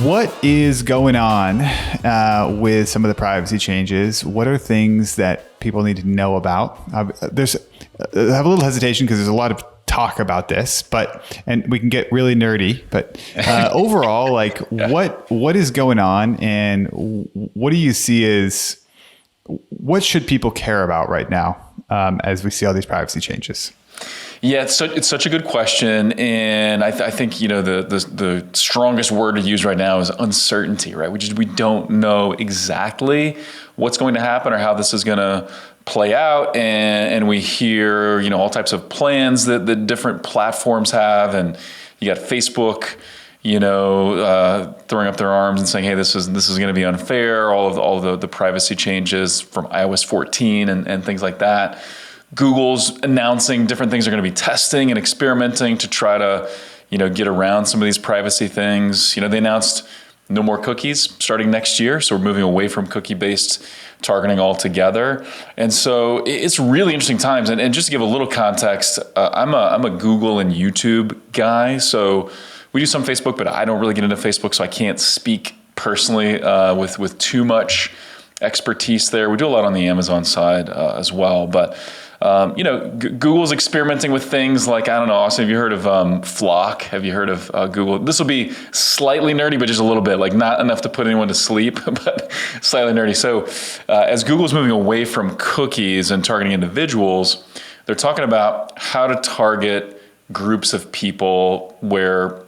What is going on with some of the privacy changes? What are things that people need to know about? I have a little hesitation because there's a lot of talk about this, and we can get really nerdy, but overall, what is going on, and what do you see as, what should people care about right now as we see all these privacy changes? Yeah, it's such a good question, and I think the strongest word to use right now is uncertainty, right? We don't know exactly what's going to happen or how this is going to play out, and we hear all types of plans that the different platforms have, and you got Facebook throwing up their arms and saying, hey, this is going to be unfair. All of the privacy changes from iOS 14 and things like that. Google's announcing different things they're going to be testing and experimenting to try to, get around some of these privacy things. They announced no more cookies starting next year. So we're moving away from cookie-based targeting altogether. And so it's really interesting times. And just to give a little context, I'm a Google and YouTube guy. So we do some Facebook, but I don't really get into Facebook. So I can't speak personally with too much expertise there. We do a lot on the Amazon side as well. But Google's experimenting with things like, I don't know, Austin, have you heard of Flock? Have you heard of Google? This will be slightly nerdy, but just a little bit, like not enough to put anyone to sleep, but slightly nerdy. So as Google's moving away from cookies and targeting individuals, they're talking about how to target groups of people where,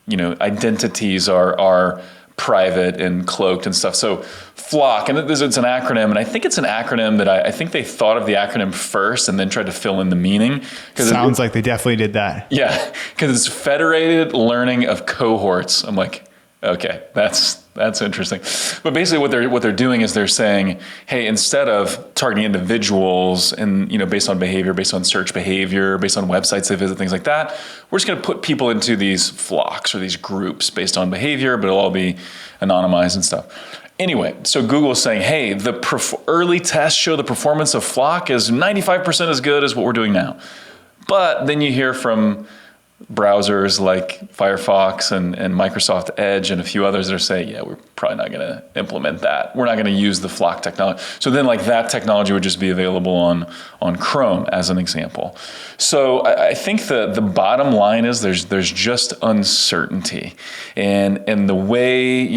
identities are private and cloaked and stuff. So Flock, and it's an acronym, and I think it's an acronym that I think they thought of the acronym first and then tried to fill in the meaning. Sounds like they definitely did that. Yeah, because it's federated learning of cohorts. I'm like, okay, that's interesting. But basically what they're doing is they're saying, hey, instead of targeting individuals and, based on behavior, based on search behavior, based on websites they visit, things like that, we're just going to put people into these flocks or these groups based on behavior, but it'll all be anonymized and stuff. Anyway, so Google is saying, hey, the early tests show the performance of Flock is 95% as good as what we're doing now. But then you hear from browsers like Firefox and Microsoft Edge and a few others that are saying, yeah, we're probably not going to implement that. We're not going to use the Flock technology. So then that technology would just be available on Chrome as an example. So I think the bottom line is there's just uncertainty. And the way,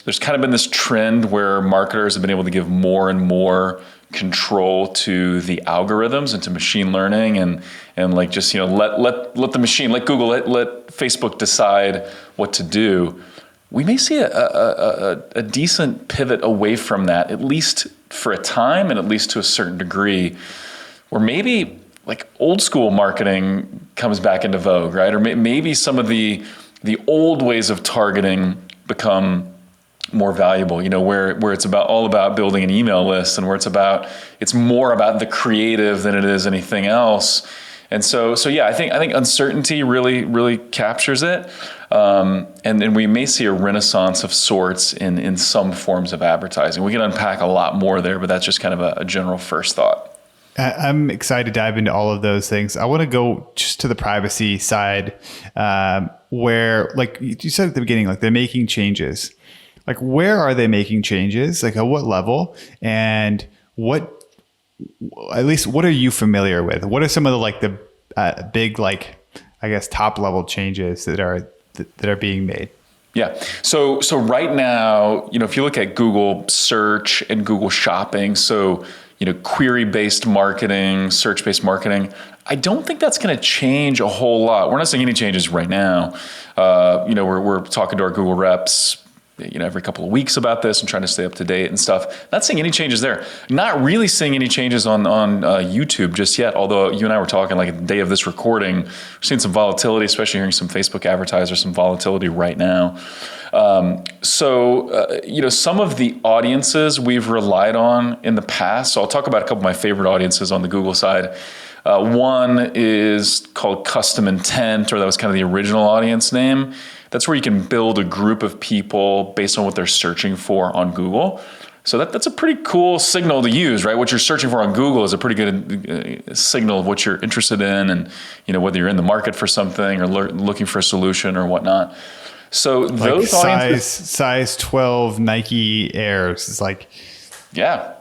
there's kind of been this trend where marketers have been able to give more and more control to the algorithms and to machine learning and like just let the machine, let Google, let Facebook decide what to do. We may see a decent pivot away from that, at least for a time and at least to a certain degree, where maybe like old school marketing comes back into vogue, right? Or maybe some of the old ways of targeting become more valuable, where it's all about building an email list and where it's more about the creative than it is anything else. And so yeah, I think uncertainty really captures it. And then we may see a renaissance of sorts in some forms of advertising. We can unpack a lot more there, but that's just kind of a general first thought. I'm excited to dive into all of those things. I want to go just to the privacy side, where, like you said at the beginning, like they're making changes. Like, where are they making changes? Like, at what level? And what are you familiar with? What are some of the big, top level changes that are being made? Yeah. So right now, if you look at Google search and Google shopping, so, query-based marketing, search-based marketing, I don't think that's going to change a whole lot. We're not seeing any changes right now. We're talking to our Google reps, every couple of weeks about this and trying to stay up to date and stuff. Not seeing any changes there. Not really seeing any changes on YouTube just yet, although you and I were talking like the day of this recording, we're seeing some volatility, especially hearing some Facebook advertisers, some volatility right now. Some of the audiences we've relied on in the past, so I'll talk about a couple of my favorite audiences on the Google side. One is called custom intent, or that was kind of the original audience name. That's where you can build a group of people based on what they're searching for on Google. So that's a pretty cool signal to use, right? What you're searching for on Google is a pretty good signal of what you're interested in and, whether you're in the market for something or looking for a solution or whatnot. So Like those audiences, size 12 Nike Airs. It's like, yeah.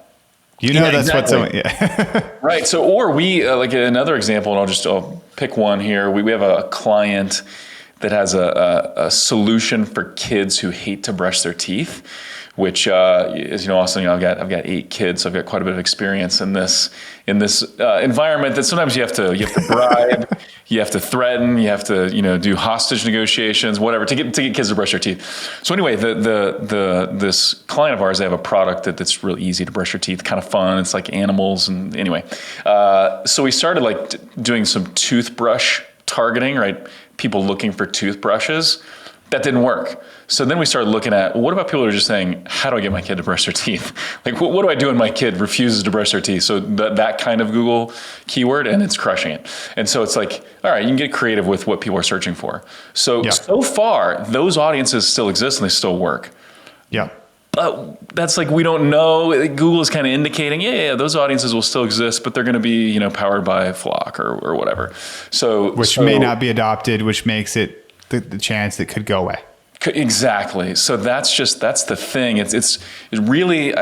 that's exactly. what someone, yeah. Right. So, or we, like another example, and I'll pick one here. We have a client that has a solution for kids who hate to brush their teeth, which, as you know, Austin, I've got 8 kids, so I've got quite a bit of experience in this environment that sometimes you have to bribe, you have to threaten, you have to, do hostage negotiations, whatever, to get kids to brush their teeth. So anyway, this client of ours, they have a product that's real easy to brush your teeth, kind of fun. It's like animals, and anyway, so we started doing some toothbrush targeting, right? People looking for toothbrushes. That didn't work. So then we started looking at, what about people who are just saying, how do I get my kid to brush their teeth? Like, what do I do when my kid refuses to brush their teeth? So that kind of Google keyword, and it's crushing it. And so it's like, all right, you can get creative with what people are searching for. So far, those audiences still exist and they still work. Yeah. But that's we don't know. Google is kind of indicating, those audiences will still exist, but they're going to be, powered by Flock or whatever. Which may not be adopted, which makes it the chance that could go away. Exactly. So that's the thing. It's really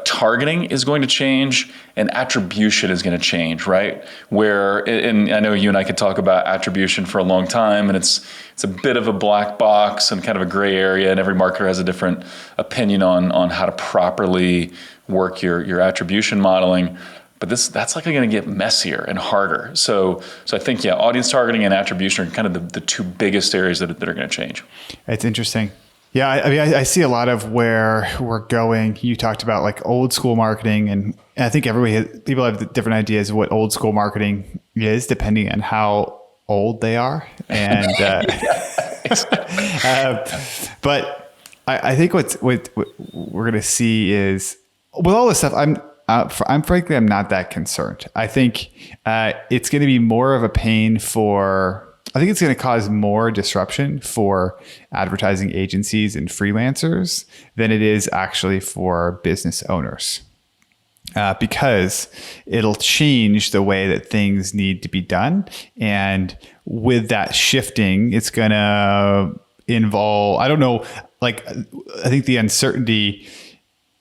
targeting is going to change, and attribution is going to change, right? And I know you and I could talk about attribution for a long time, and it's a bit of a black box and kind of a gray area, and every marketer has a different opinion on how to properly work your attribution modeling. But that's going to get messier and harder. So I think, audience targeting and attribution are kind of the 2 biggest areas that are going to change. It's interesting. Yeah, I see a lot of where we're going. You talked about old school marketing, and I think people have different ideas of what old school marketing is, depending on how old they are. And but I think what we're going to see is, with all this stuff, I'm frankly, I'm not that concerned. I think it's going to be more of a pain I think it's going to cause more disruption for advertising agencies and freelancers than it is actually for business owners. Because it'll change the way that things need to be done. And with that shifting, it's going to involve, I don't know, I think the uncertainty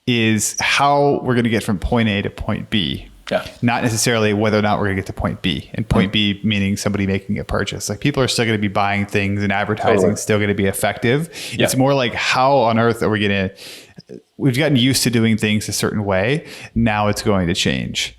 is how we're going to get from point A to point B. Yeah. Not necessarily whether or not we're going to get to point B. And point B meaning somebody making a purchase. People are still going to be buying things, and advertising is still going to be effective. Yeah. It's more like, how on earth are we going to... We've gotten used to doing things a certain way. Now it's going to change.